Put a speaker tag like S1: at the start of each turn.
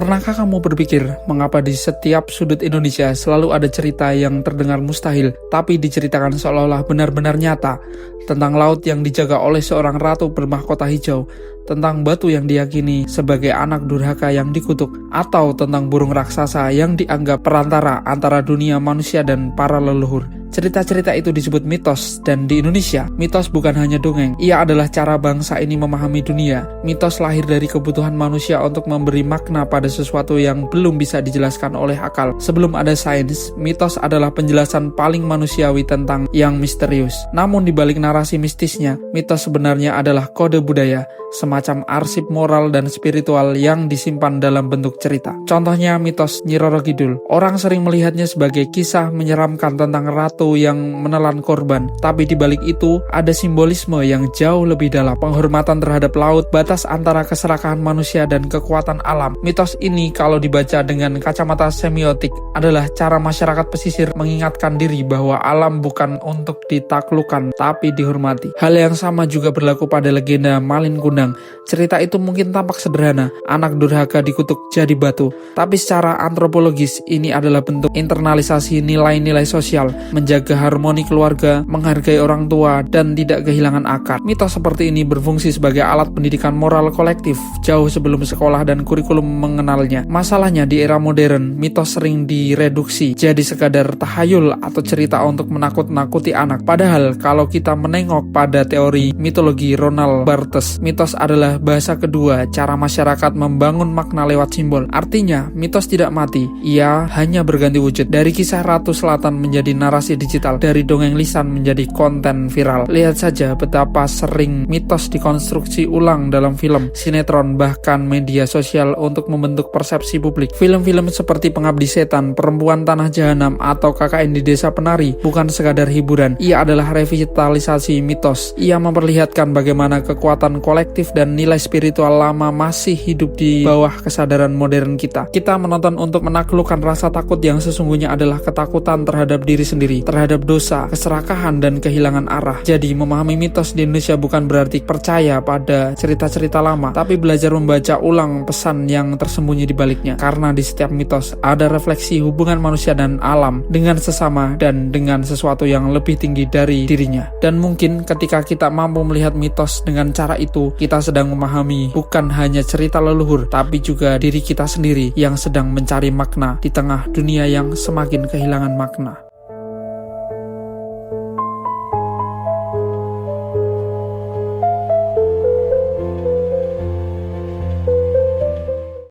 S1: Pernahkah kamu berpikir mengapa di setiap sudut Indonesia selalu ada cerita yang terdengar mustahil tapi diceritakan seolah-olah benar-benar nyata? Tentang laut yang dijaga oleh seorang ratu bermahkota hijau, tentang batu yang diyakini sebagai anak durhaka yang dikutuk, atau tentang burung raksasa yang dianggap perantara antara dunia manusia dan para leluhur. Cerita-cerita itu disebut mitos, dan di Indonesia, mitos bukan hanya dongeng, ia adalah cara bangsa ini memahami dunia. Mitos lahir dari kebutuhan manusia untuk memberi makna pada sesuatu yang belum bisa dijelaskan oleh akal. Sebelum ada sains, mitos adalah penjelasan paling manusiawi tentang yang misterius. Namun di balik narasi mistisnya, mitos sebenarnya adalah kode budaya, semacam arsip moral dan spiritual yang disimpan dalam bentuk cerita. Contohnya mitos Nyi Roro Kidul. Orang sering melihatnya sebagai kisah menyeramkan tentang ratu yang menelan korban, tapi di balik itu ada simbolisme yang jauh lebih dalam, penghormatan terhadap laut, batas antara keserakahan manusia dan kekuatan alam. Mitos ini kalau dibaca dengan kacamata semiotik adalah cara masyarakat pesisir mengingatkan diri bahwa alam bukan untuk ditaklukkan tapi dihormati. Hal yang sama juga berlaku pada legenda Malin Kundang. Cerita itu mungkin tampak sederhana, anak durhaka dikutuk jadi batu, tapi secara antropologis ini adalah bentuk internalisasi nilai-nilai sosial, menjaga harmoni keluarga, menghargai orang tua, dan tidak kehilangan akar. Mitos seperti ini berfungsi sebagai alat pendidikan moral kolektif jauh sebelum sekolah dan kurikulum mengenalnya. Masalahnya di era modern, mitos sering direduksi jadi sekadar tahayul atau cerita untuk menakut-nakuti anak. Padahal kalau kita menengok pada teori mitologi Ronald Barthes, mitos adalah bahasa kedua cara masyarakat membangun makna lewat simbol. Artinya, mitos tidak mati, ia hanya berganti wujud. Dari kisah Ratu Selatan menjadi narasi digital, dari dongeng lisan menjadi konten viral. Lihat saja betapa sering mitos dikonstruksi ulang dalam film, sinetron, bahkan media sosial untuk membentuk persepsi publik. Film-film seperti Pengabdi Setan, Perempuan Tanah Jahanam, atau KKN di Desa Penari bukan sekadar hiburan, ia adalah revitalisasi mitos. Ia memperlihatkan bagaimana kekuatan kolektif dan nilai spiritual lama masih hidup di bawah kesadaran modern kita. Kita menonton untuk menaklukkan rasa takut yang sesungguhnya adalah ketakutan terhadap diri sendiri, terhadap dosa, keserakahan, dan kehilangan arah. Jadi memahami mitos di Indonesia bukan berarti percaya pada cerita-cerita lama, tapi belajar membaca ulang pesan yang tersembunyi di baliknya. Karena di setiap mitos ada refleksi hubungan manusia dan alam, dengan sesama dan dengan sesuatu yang lebih tinggi dari dirinya. Dan mungkin ketika kita mampu melihat mitos dengan cara itu, kita sedang memahami bukan hanya cerita leluhur, tapi juga diri kita sendiri yang sedang mencari makna di tengah dunia yang semakin kehilangan makna.